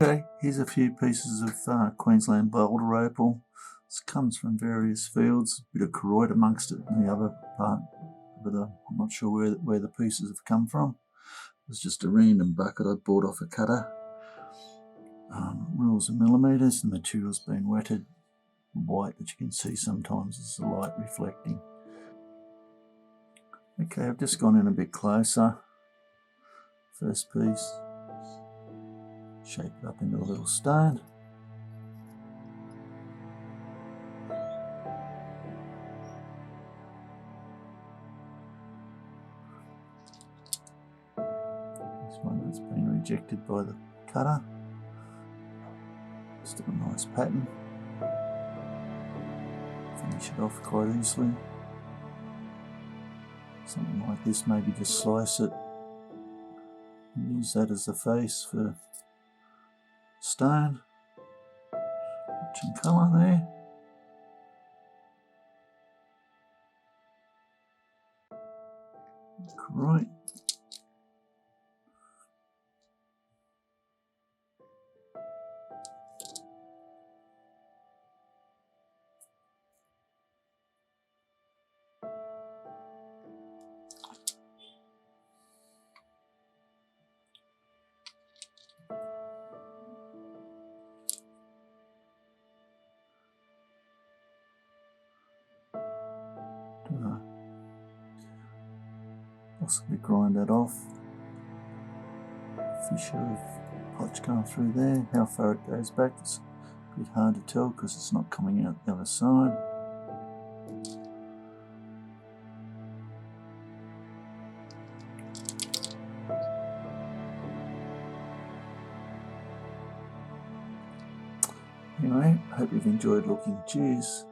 Okay, here's a few pieces of Queensland Boulder Opal. This comes from various fields, a bit of choroid amongst it in the other part, but I'm not sure where the pieces have come from. It's just a random bucket I bought off a cutter. Rules of millimetres, the material's been wetted. White that you can see sometimes is the light reflecting. Okay, I've just gone in a bit closer. First piece, shape it up into a little stone. This one that's been rejected by the cutter. Still a nice pattern. Finish it off quite easily. Something like this, maybe just slice it and use that as the face for stone. Some colour there. Right. Possibly grind that off. Fissure of potch going through there. How far it goes back, it's a bit hard to tell because it's not coming out the other side. Anyway, hope you've enjoyed looking. Cheers.